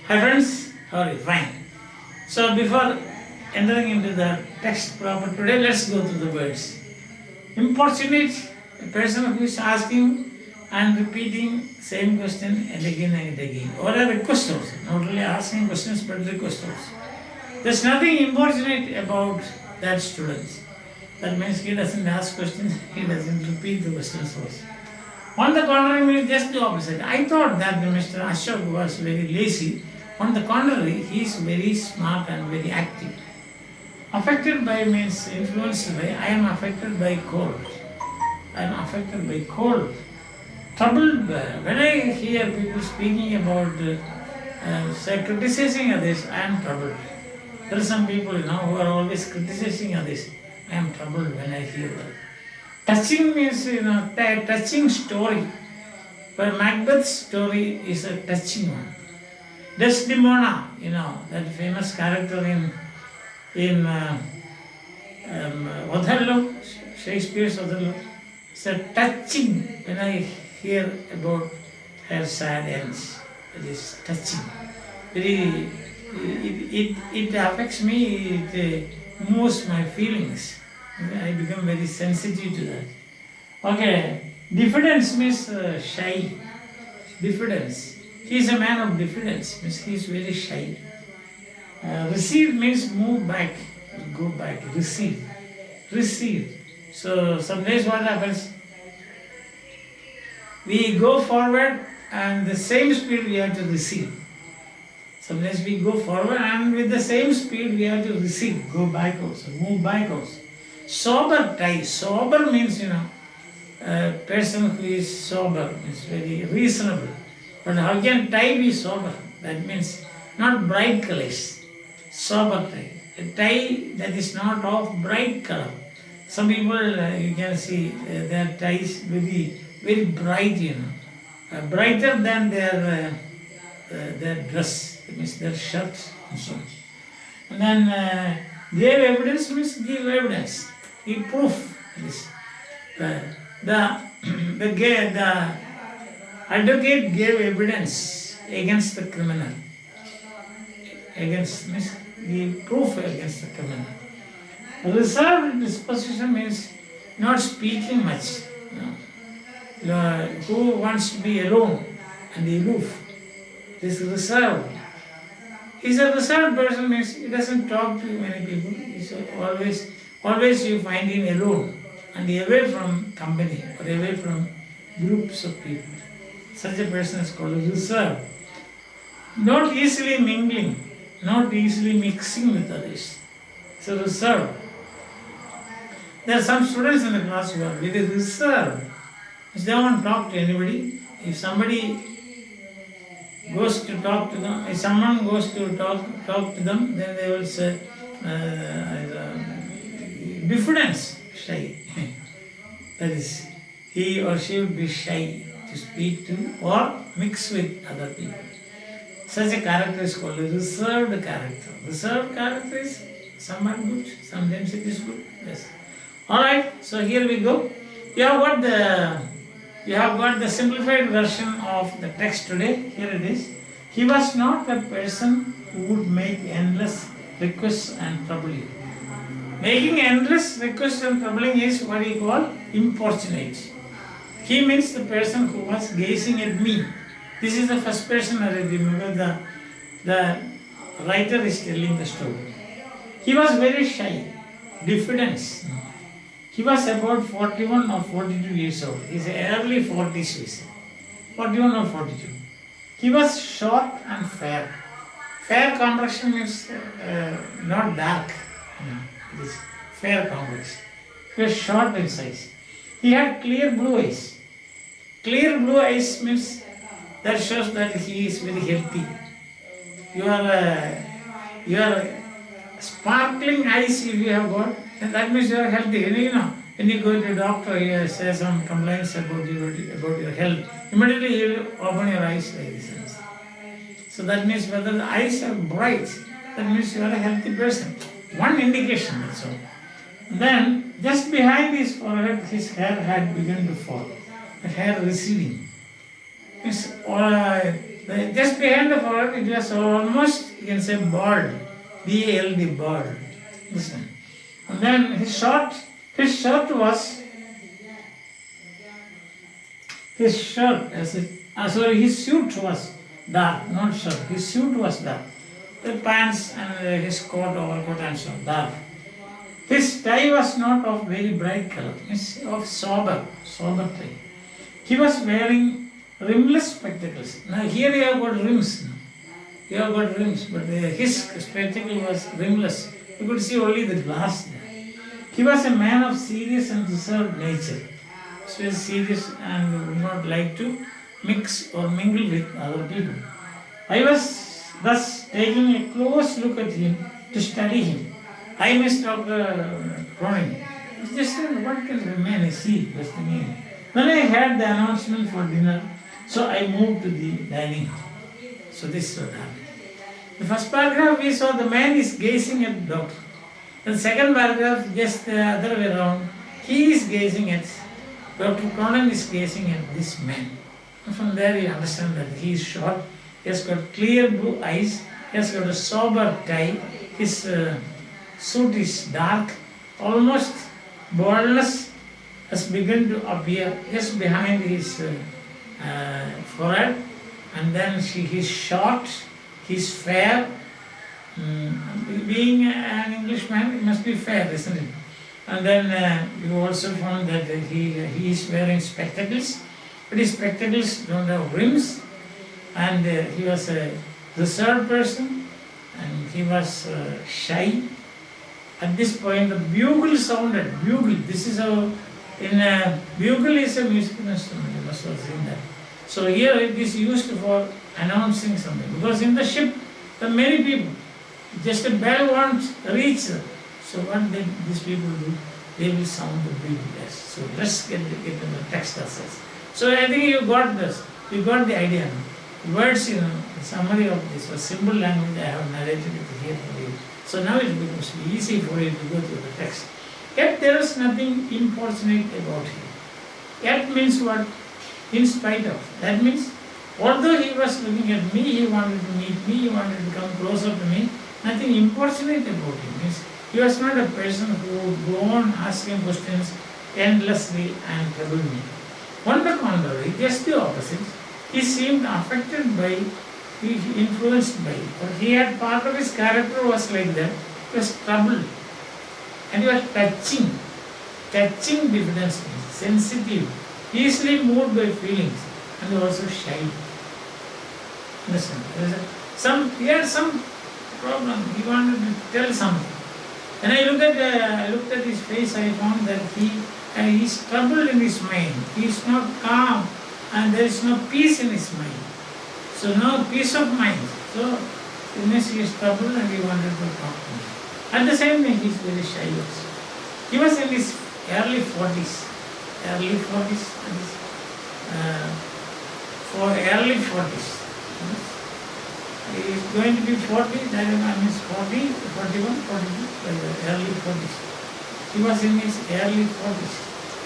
Hi friends, how are you? Fine. So before entering into the text proper today, let's go through the words. Importunate, a person who is asking and repeating same question and again. Or a request also. Not only asking questions but request also. There's nothing importunate about that student. That means he doesn't ask questions, he doesn't repeat the questions also. On the contrary, means just the opposite. I thought that Mr. Ashok was very lazy. On the contrary, he is very smart and very active. Affected by means influenced by, I am affected by cold. I am affected by cold. Troubled by, when I hear people speaking about, say, criticizing others, I am troubled. There are some people, who are always criticizing others. I am troubled when I hear that. Touching means, touching story. But Macbeth's story is a touching one. Desdemona, that famous character in Othello, Shakespeare's Othello. It's a touching when I hear about her sad ends. It is touching. It affects me, it moves my feelings. I become very sensitive to that. Okay, diffidence means shy. Diffidence. He is a man of diffidence, means he is very shy. Receive means move back, go back, receive. Receive. So some days what happens? We go forward and the same speed we have to receive. Sometimes we go forward and with the same speed we have to receive, go back also, move back also. Sober tie. Sober means, a person who is sober, means very reasonable. But how can tie be sober? That means not bright colors. Sober tie. A tie that is not of bright color. Some people, you can see, their ties very, very bright, brighter than their dress, that means their shirt and so on. And then gave evidence means give evidence. Give proof. The advocate gave evidence against the criminal. Against means give proof against the criminal. Reserved disposition means not speaking much. Who wants to be alone and aloof. This reserved. He's a reserved person means he doesn't talk to many people. He's always you find him alone and away from company or away from groups of people. Such a person is called a reserved. Not easily mingling, not easily mixing with others. So reserved. There are some students in the class who are very reserved. They won't talk to anybody. If somebody goes to talk to them, if someone goes to talk to them, then they will say, diffidence, shy. That is, he or she would be shy to speak to or mix with other people. Such a character is called a reserved character. Reserved character is somewhat good, sometimes it is good. Yes. Alright, so here we go. You have got the simplified version of the text today. Here it is. He was not a person who would make endless requests and trouble you. Making endless requests and troubling is what we call importunate. He means the person who was gazing at me. This is the first person narrative. Remember the writer is telling the story. He was very shy, diffidence. He was about 41 or 42 years old. He's early 40s, we say. 41 or 42. He was short and fair. Fair complexion means not dark. It is fair complexion. He was short in size. He had clear blue eyes. Clear blue eyes means that shows that he is very healthy. Your sparkling eyes if you have got, and that means you are healthy. When you go to a doctor, you say some complaints about your health. Immediately you open your eyes like this. So that means whether the eyes are bright, that means you are a healthy person. One indication, that's all. Then, just behind his forehead, his hair had begun to fall. The hair receding. Just behind the forehead, it was almost, you can say, bald. B-A-L-D, bald. Listen. And then his shirt was, his suit was dark, not shirt. His suit was dark. The pants and his coat, overcoat and so dark. His tie was not of very bright color, it's of sober tie. He was wearing rimless spectacles. Now here you have got rims. You have got rims, but his spectacle was rimless. You could see only the glass there. He was a man of serious and reserved nature. He was serious and would not like to mix or mingle with other people. I was thus taking a close look at him to study him. I miss Dr. Cronin. It's just what can remain, I see, was the meaning. Then I heard the announcement for dinner, so I moved to the dining hall. So this is what happened. The first paragraph we saw the man is gazing at the doctor. The second paragraph, just the other way around, he is gazing at, Dr. Cronin is gazing at this man. And from there you understand that he is short, he has got clear blue eyes, he has got a sober tie, his suit is dark, almost baldness has begun to appear just behind his forehead, and then he is short, he is fair. Being an Englishman, he must be fair, isn't it? And then you also found that he is wearing spectacles, but his spectacles don't have rims, and he was a reserved person, and he was shy. At this point, the bugle sounded. Bugle. This is how bugle is a musical instrument. You must have seen that. So here it is used for announcing something, because in the ship there are many people. Just a bell won't reach them. So what these people do? They will sound the bugle. Yes. So let's get into the text ourselves. So I think you got this. You got the idea now. Words, the summary of this was simple language. I have narrated it here for you. So now it becomes easy for you to go through the text. Yet there is nothing importunate about him. Yet means what? In spite of. That means, although he was looking at me, he wanted to meet me, he wanted to come closer to me, nothing importunate about him. Means he was not a person who would go on asking questions endlessly and trouble me. On the contrary, just the opposite. He seemed affected by, influenced by, or he had part of his character was like that. He was troubled, and he was touching diffidence, sensitive, easily moved by feelings, and also shy. Listen, he had some problem. He wanted to tell something. When I looked at his face, I found that he is troubled in his mind. He is not calm, and there is no peace in his mind. So no peace of mind. So it means he is troubled and he wanted to talk to me. At the same time, he is very shy also. He was in his early 40s. Early 40s. For early 40s. He is going to be 40, that means 40, 41, 42, early 40s. He was in his early 40s.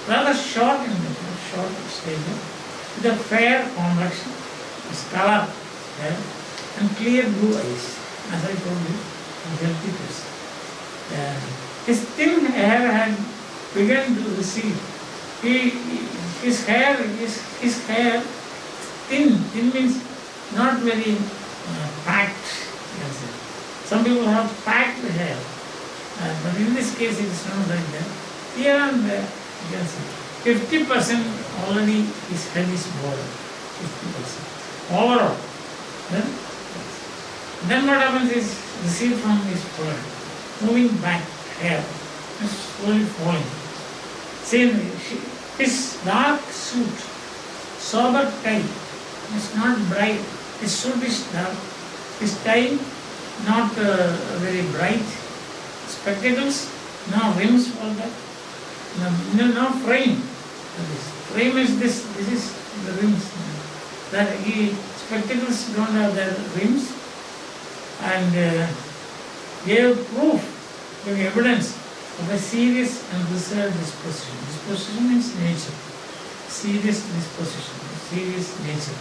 Rather short in the short stature, with a fair complexion, his color hair, and clear blue eyes. As I told you, a healthy person. His thin hair had begun to recede. His hair thin. Thin means not very packed. Some people have packed hair, but in this case it is not like that. Here and there, you can see 50% already his head is bald. 50% overall. Then what happens is recede from his forehead, moving back hair, is slowly falling. See, his dark suit, sober tie, is not bright. His suit is dark. His tie not very bright. Spectacles, no rims for that. No frame. Frame is this. This is the rims. That spectacles don't have the rims, and gave proof, gave evidence of a serious and reserved disposition. Disposition means nature. Serious disposition, serious nature.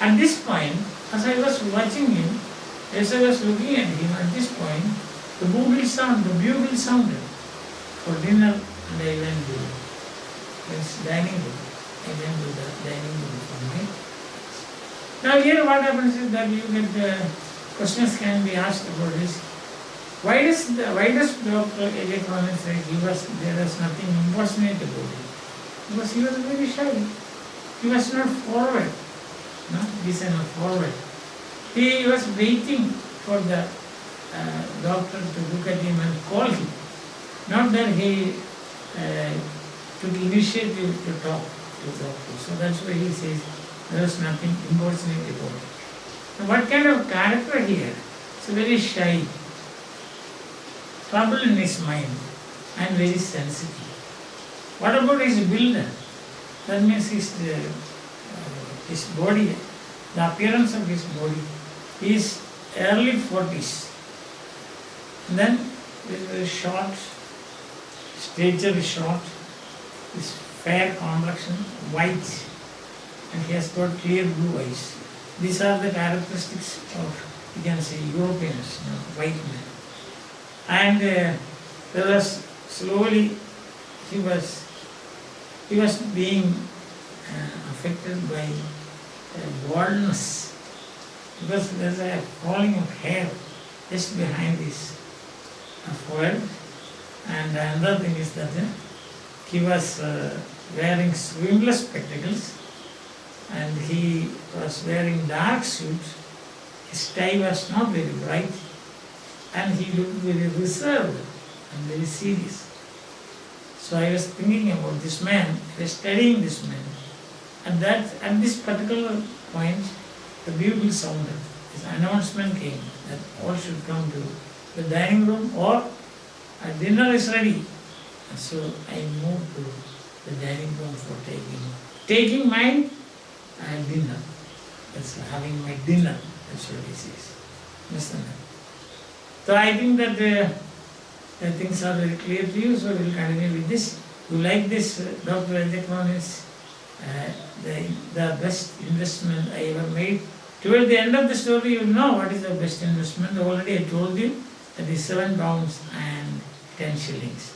At this point, as I was watching him, as I was looking at him, at this point, the bugle sounded for dinner, and I went to this dining room. I went to the dining room for me. Now here what happens is that you get questions can be asked about this. Why does Dr. A.J.Cronin say there was nothing impersonate about it? Because he was very shy. He was not forward. No, he is not forward. He was waiting for the doctor to look at him and call him. Not that he took initiative to talk to the doctor. So that's why he says there was nothing impersonate about it. Now what kind of character he had? It's very shy, trouble in his mind, and very sensitive. What about his build? That means his body, the appearance of his body. He is early 40s. And then he is very short, stature is short, his fair complexion, white, and he has got clear blue eyes. These are the characteristics of, you can say, Europeans, white men. And there was slowly, he was being affected by baldness, because there is a falling of hair just behind his forehead. And another thing is that he was wearing swimless spectacles, and he was wearing dark suit. His tie was not very bright, and he looked very reserved and very serious. So I was thinking about this man, I was studying this man, and that at this particular point, the bugle sounded. This announcement came that all should come to the dining room, or dinner is ready. And so I moved to the dining room for taking my dinner. That's having my dinner. That's what he says. Understand that? So I think that the things are very clear to you, so we will continue with this. You like this, Dr. A.J.Cronin's the best investment I ever made. Toward the end of the story, you will know what is the best investment. Already I told you that is £7 and 10 shillings.